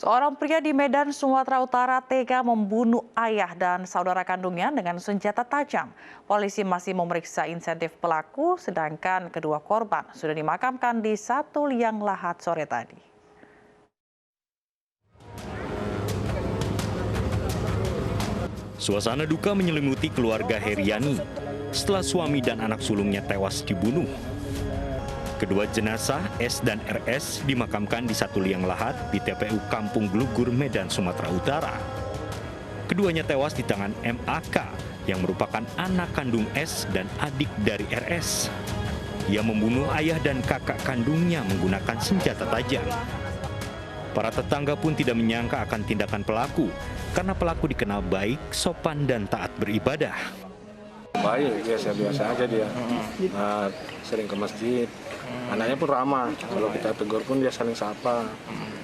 Seorang pria di Medan, Sumatera Utara tega membunuh ayah dan saudara kandungnya dengan senjata tajam. Polisi masih memeriksa insentif pelaku, sedangkan kedua korban sudah dimakamkan di satu liang lahat sore tadi. Suasana duka menyelimuti keluarga Heriani setelah suami dan anak sulungnya tewas dibunuh. Kedua jenazah S dan RS dimakamkan di satu liang lahat di TPU Kampung Glugur, Medan, Sumatera Utara. Keduanya tewas di tangan MAK yang merupakan anak kandung S dan adik dari RS. Ia membunuh ayah dan kakak kandungnya menggunakan senjata tajam. Para tetangga pun tidak menyangka akan tindakan pelaku karena pelaku dikenal baik, sopan, dan taat beribadah. Baik, biasa-biasa aja dia. Nah, sering ke masjid. Anaknya pun ramah. Kalau kita tegur pun dia saling sapa.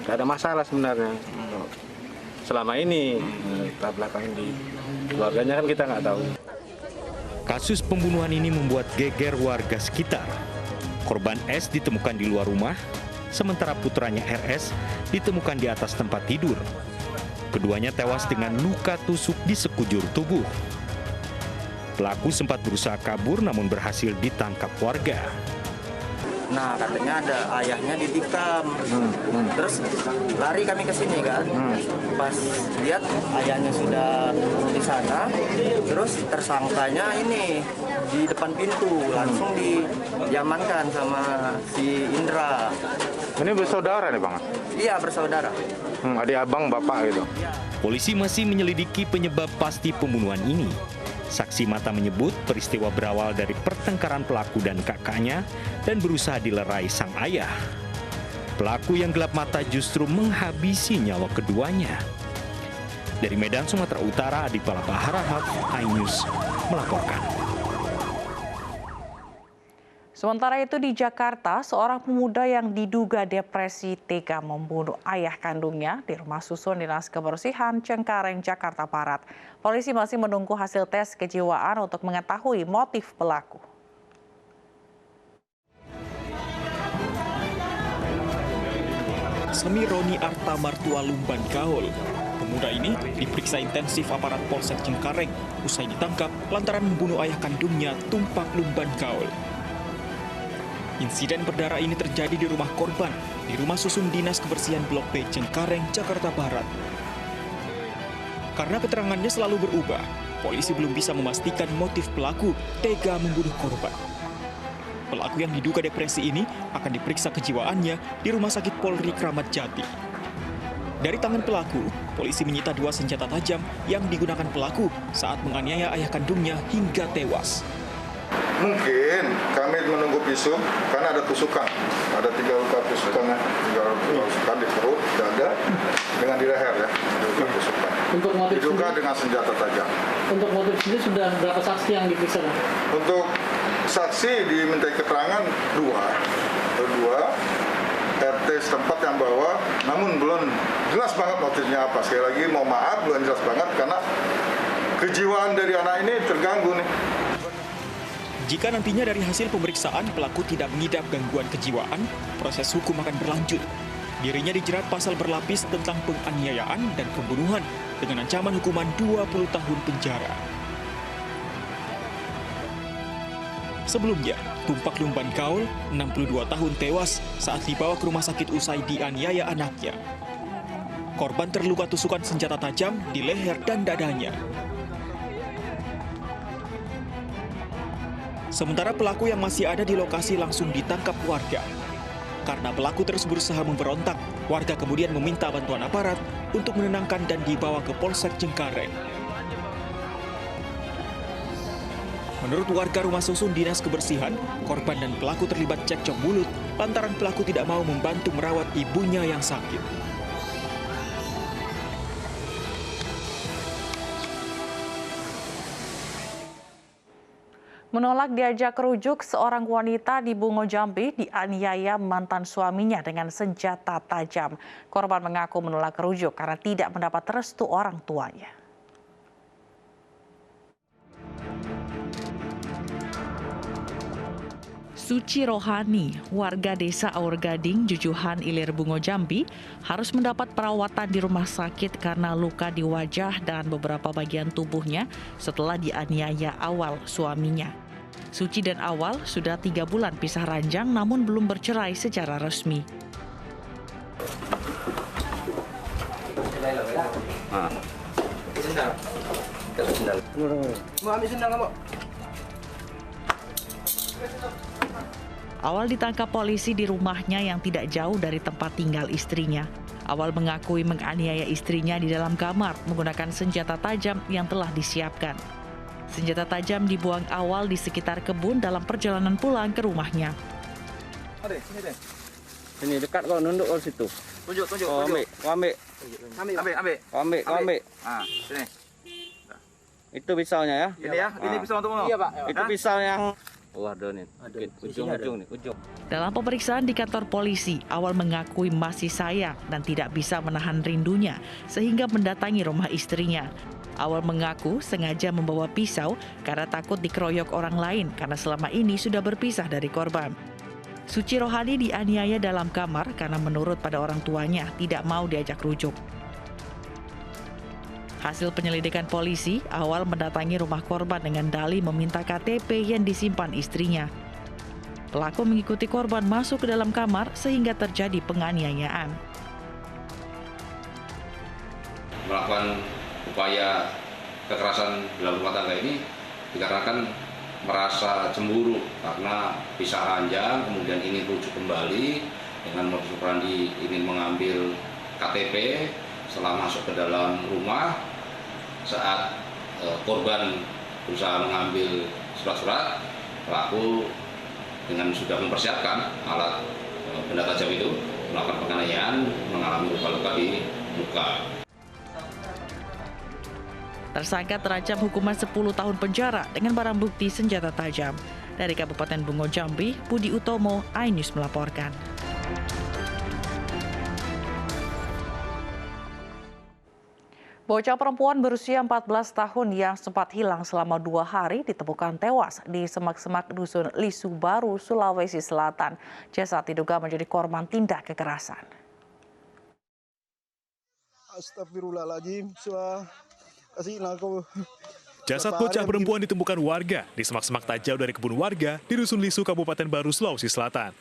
Gak ada masalah sebenarnya. Selama ini, kita belakang di keluarganya kan kita nggak tahu. Kasus pembunuhan ini membuat geger warga sekitar. Korban S ditemukan di luar rumah, sementara putranya RS ditemukan di atas tempat tidur. Keduanya tewas dengan luka tusuk di sekujur tubuh. Pelaku sempat berusaha kabur namun berhasil ditangkap warga. Nah, katanya ada ayahnya ditikam. Terus lari kami ke sini kan. Pas lihat ayahnya sudah di sana, terus tersangkanya ini di depan pintu langsung diamankan sama si Indra. Ini bersaudara nih Bang? Iya, bersaudara. Adik abang bapak gitu. Polisi masih menyelidiki penyebab pasti pembunuhan ini. Saksi mata menyebut peristiwa berawal dari pertengkaran pelaku dan kakaknya dan berusaha dilerai sang ayah. Pelaku yang gelap mata justru menghabisi nyawa keduanya. Dari Medan, Sumatera Utara, Adi Palapa Harahap, iNews melaporkan. Sementara itu di Jakarta, seorang pemuda yang diduga depresi tega membunuh ayah kandungnya di rumah susun Dinas Kebersihan Cengkareng, Jakarta Barat. Polisi masih menunggu hasil tes kejiwaan untuk mengetahui motif pelaku. Semi Roni Arta Martua Lumban Gaul. Pemuda ini diperiksa intensif aparat Polsek Cengkareng usai ditangkap lantaran membunuh ayah kandungnya Tumpak Lumban Gaul. Insiden berdarah ini terjadi di rumah korban, di rumah susun Dinas Kebersihan Blok B Cengkareng, Jakarta Barat. Karena keterangannya selalu berubah, polisi belum bisa memastikan motif pelaku tega membunuh korban. Pelaku yang diduga depresi ini akan diperiksa kejiwaannya di Rumah Sakit Polri Kramat Jati. Dari tangan pelaku, polisi menyita 2 senjata tajam yang digunakan pelaku saat menganiaya ayah kandungnya hingga tewas. Mungkin kami menunggu visum karena ada tusukan, ada 3 luka tusukan, 3 tusukan di perut, dada, dengan di leher ya, luka tusukan. Untuk motif diduga dengan senjata tajam. Untuk motif sendiri sudah berapa saksi yang diperiksa? Untuk saksi dimintai keterangan 2, RT setempat yang bawa, namun belum jelas banget motifnya apa. Sekali lagi mau maaf, belum jelas banget karena kejiwaan dari anak ini terganggu nih. Jika nantinya dari hasil pemeriksaan pelaku tidak mengidap gangguan kejiwaan, proses hukum akan berlanjut. Dirinya dijerat pasal berlapis tentang penganiayaan dan pembunuhan dengan ancaman hukuman 20 tahun penjara. Sebelumnya, Tumpak Lumban Gaul, 62 tahun tewas saat dibawa ke rumah sakit usai dianiaya anaknya. Korban terluka tusukan senjata tajam di leher dan dadanya. Sementara pelaku yang masih ada di lokasi langsung ditangkap warga. Karena pelaku terus berusaha memberontak, warga kemudian meminta bantuan aparat untuk menenangkan dan dibawa ke Polsek Cengkareng. Menurut warga rumah susun Dinas Kebersihan, korban dan pelaku terlibat cekcok mulut lantaran pelaku tidak mau membantu merawat ibunya yang sakit. Menolak diajak rujuk, seorang wanita di Bungo Jambi dianiaya mantan suaminya dengan senjata tajam. Korban mengaku menolak rujuk karena tidak mendapat restu orang tuanya. Suci Rohani, warga desa Aur Gading, Jujuhan, Ilir Bungo, Jambi, harus mendapat perawatan di rumah sakit karena luka di wajah dan beberapa bagian tubuhnya setelah dianiaya Awal, suaminya. Suci dan Awal sudah 3 bulan pisah ranjang namun belum bercerai secara resmi. Awal ditangkap polisi di rumahnya yang tidak jauh dari tempat tinggal istrinya. Awal mengakui menganiaya istrinya di dalam kamar menggunakan senjata tajam yang telah disiapkan. Senjata tajam dibuang Awal di sekitar kebun dalam perjalanan pulang ke rumahnya. Sini dekat kau, nunduk kau situ. Tunjuk. Kau ambil. Sini. Itu pisaunya ya. Ini ya, ini pisau untuk ngomong. Iya, Pak. Itu pisau yang ada nih. Ujung nih. Dalam pemeriksaan di kantor polisi, Awal mengakui masih sayang dan tidak bisa menahan rindunya sehingga mendatangi rumah istrinya. Awal mengaku sengaja membawa pisau karena takut dikeroyok orang lain karena selama ini sudah berpisah dari korban. Suci Rohani dianiaya dalam kamar karena menurut pada orang tuanya tidak mau diajak rujuk. Hasil penyelidikan polisi, Awal mendatangi rumah korban dengan dalih meminta KTP yang disimpan istrinya. Pelaku mengikuti korban masuk ke dalam kamar sehingga terjadi penganiayaan. Melakukan upaya kekerasan dalam rumah tangga ini dikarenakan merasa cemburu karena pisah ranjang, kemudian ingin rujuk kembali dengan modus operandi ingin mengambil KTP. Setelah masuk ke dalam rumah, saat korban berusaha mengambil surat-surat, pelaku dengan sudah mempersiapkan alat benda tajam itu melakukan penganiayaan, mengalami luka-luka di muka. Tersangka terancam hukuman 10 tahun penjara dengan barang bukti senjata tajam. Dari Kabupaten Bungo, Jambi, Budi Utomo, iNews melaporkan. Bocah perempuan berusia 14 tahun yang sempat hilang selama 2 hari ditemukan tewas di semak-semak dusun Lisu Baru, Sulawesi Selatan. Jasad diduga menjadi korban tindak kekerasan. Astagfirullahaladzim. Jasad bocah perempuan ditemukan warga di semak-semak tak jauh dari kebun warga di Dusun Lisu, Kabupaten Baru, Sulawesi Selatan.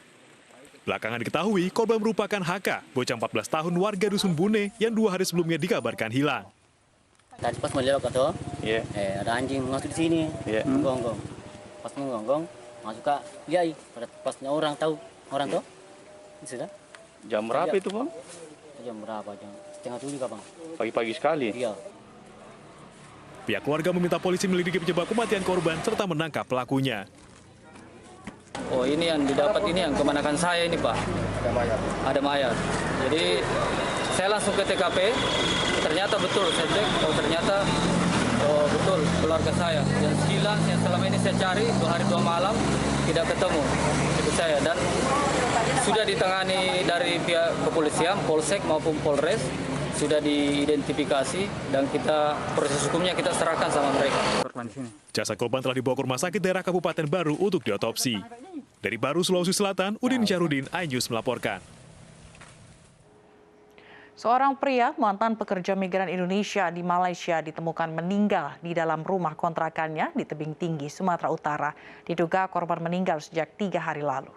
Belakangan diketahui korban merupakan HK, bocah 14 tahun warga Dusun Bune yang 2 hari sebelumnya dikabarkan hilang. Tadi pas melewat tuh, ada anjing masuk di sini, menggonggong. Pas menggonggong, masuk ke liai. Pasnya orang tuh, sudah. Jam berapa itu, Bang? Jam berapa? Jam 6:30 Bang. Pagi-pagi sekali. Iya. Pihak keluarga meminta polisi menyelidiki penyebab kematian korban serta menangkap pelakunya. Oh, ini yang didapat ini yang keponakan saya ini, Pak. Ada mayat. Jadi saya langsung ke TKP, ternyata betul saya cek, ternyata betul keluarga saya yang hilang, yang selama ini saya cari 2 hari 2 malam tidak ketemu ibu saya, dan sudah ditangani dari pihak kepolisian, Polsek maupun Polres, sudah diidentifikasi dan kita proses hukumnya kita serahkan sama mereka. Jasad korban telah dibawa ke rumah sakit daerah Kabupaten Baru untuk diotopsi. Dari Baru, Sulawesi Selatan, Udin Syarudin, iNews melaporkan. Seorang pria mantan pekerja migran Indonesia di Malaysia ditemukan meninggal di dalam rumah kontrakannya di Tebing Tinggi, Sumatera Utara. Diduga korban meninggal sejak 3 hari lalu.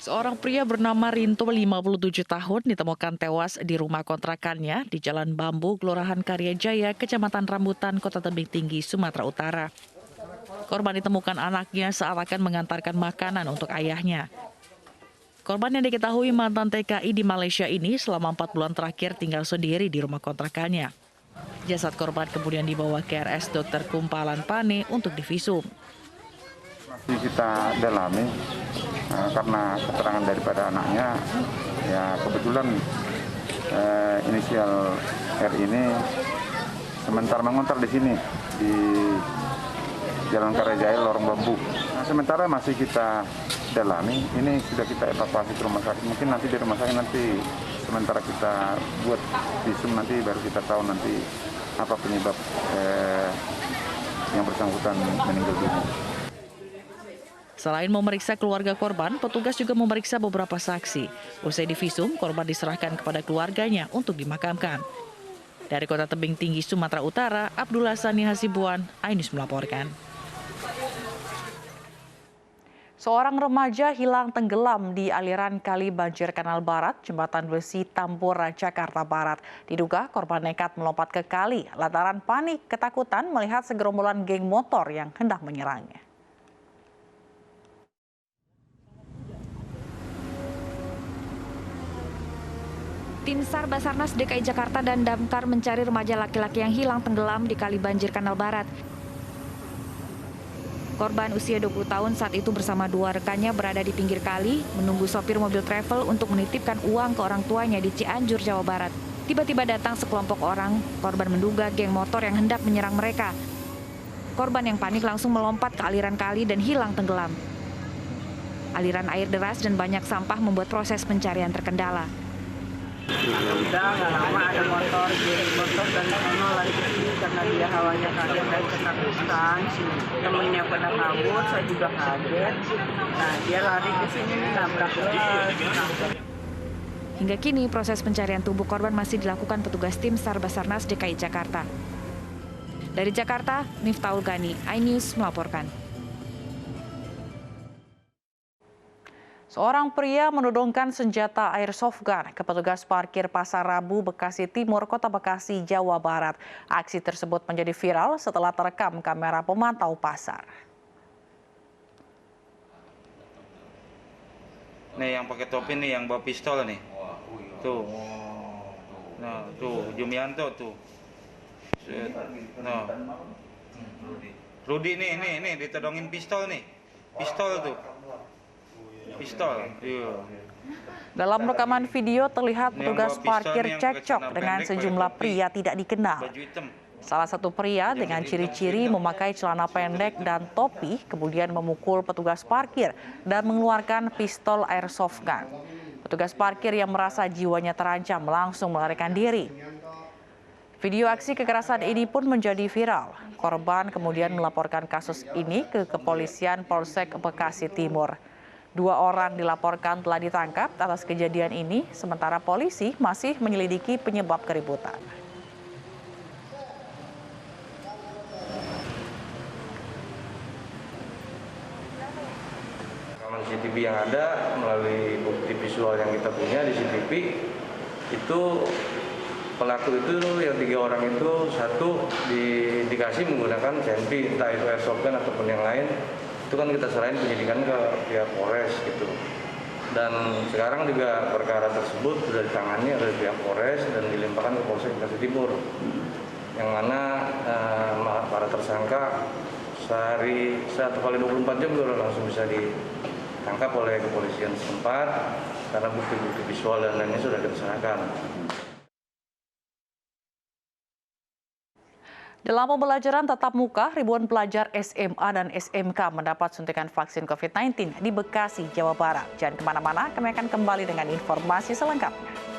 Seorang pria bernama Rinto, 57 tahun, ditemukan tewas di rumah kontrakannya di Jalan Bambu, Kelurahan Karya Jaya, Kecamatan Rambutan, Kota Tebing Tinggi, Sumatera Utara. Korban ditemukan anaknya saat akan mengantarkan makanan untuk ayahnya. Korban yang diketahui mantan TKI di Malaysia ini selama 4 bulan terakhir tinggal sendiri di rumah kontrakannya. Jasad korban kemudian dibawa ke RS Dr. Kumpalan Pane untuk divisum. Masih kita dalami karena keterangan daripada anaknya, ya kebetulan inisial R ini sementara mengontrak di sini di Jalan Karya Jaya, Lorong Bambu. Nah, sementara masih kita dalami, ini sudah kita evakuasi ke rumah sakit. Mungkin nanti di rumah sakit nanti sementara kita buat visum, nanti baru kita tahu nanti apa penyebab yang bersangkutan meninggal dunia. Selain memeriksa keluarga korban, petugas juga memeriksa beberapa saksi. Usai divisum, korban diserahkan kepada keluarganya untuk dimakamkan. Dari Kota Tebing Tinggi, Sumatera Utara, Abdullah Sani Hasibuan, iNews melaporkan. Seorang remaja hilang tenggelam di aliran kali banjir Kanal Barat, Jembatan Besi Tambora, Jakarta Barat. Diduga korban nekat melompat ke kali lantaran panik ketakutan melihat segerombolan geng motor yang hendak menyerangnya. Tim SAR Basarnas DKI Jakarta dan Damkar mencari remaja laki-laki yang hilang tenggelam di kali banjir Kanal Barat. Korban usia 20 tahun saat itu bersama dua rekannya berada di pinggir kali, menunggu sopir mobil travel untuk menitipkan uang ke orang tuanya di Cianjur, Jawa Barat. Tiba-tiba datang sekelompok orang, korban menduga geng motor yang hendak menyerang mereka. Korban yang panik langsung melompat ke aliran kali dan hilang tenggelam. Aliran air deras dan banyak sampah membuat proses pencarian terkendala. Udah nggak lama ada motor dan sono lari ke sini karena dia hawanya kaget dan ketakutan. Temennya pada kabur, saya juga kaget. Nah dia lari ke sini nabrak bus. Hingga kini proses pencarian tubuh korban masih dilakukan petugas tim SAR Basarnas DKI Jakarta. Dari Jakarta, Miftahul Gani, iNews melaporkan. Seorang pria menodongkan senjata airsoft gun ke petugas parkir Pasar Rabu, Bekasi Timur, Kota Bekasi, Jawa Barat. Aksi tersebut menjadi viral setelah terekam kamera pemantau pasar. Nih yang pakai topi nih, yang bawa pistol nih. Tuh. Nah, tuh Jumianto tuh. Nah. Rudi nih ditodongin pistol nih. Pistol tuh. Pistol, iya. Dalam rekaman video terlihat petugas parkir cekcok dengan sejumlah pria tidak dikenal. Salah satu pria dengan ciri-ciri memakai celana pendek dan topi kemudian memukul petugas parkir dan mengeluarkan pistol airsoft gun. Petugas parkir yang merasa jiwanya terancam langsung melarikan diri. Video aksi kekerasan ini pun menjadi viral. Korban kemudian melaporkan kasus ini ke Kepolisian Polsek Bekasi Timur. 2 orang dilaporkan telah ditangkap atas kejadian ini, sementara polisi masih menyelidiki penyebab keributan. Rekaman CCTV yang ada melalui bukti visual yang kita punya di CCTV itu pelaku itu yang 3 orang itu satu dikasih menggunakan senpi, entah itu airsoft gun ataupun yang lain. Itu kan kita serahin penyidikan ke pihak Polres gitu. Dan sekarang juga perkara tersebut sudah ditangani oleh pihak Polres dan dilimpahkan ke Polsek Bekasi Timur. Yang mana para tersangka sehari 1 kali 24 jam sudah langsung bisa ditangkap oleh kepolisian setempat karena bukti-bukti visual dan lainnya sudah kita serahkan. Dalam pembelajaran tatap muka, ribuan pelajar SMA dan SMK mendapat suntikan vaksin COVID-19 di Bekasi, Jawa Barat. Jangan kemana-mana, kami akan kembali dengan informasi selengkapnya.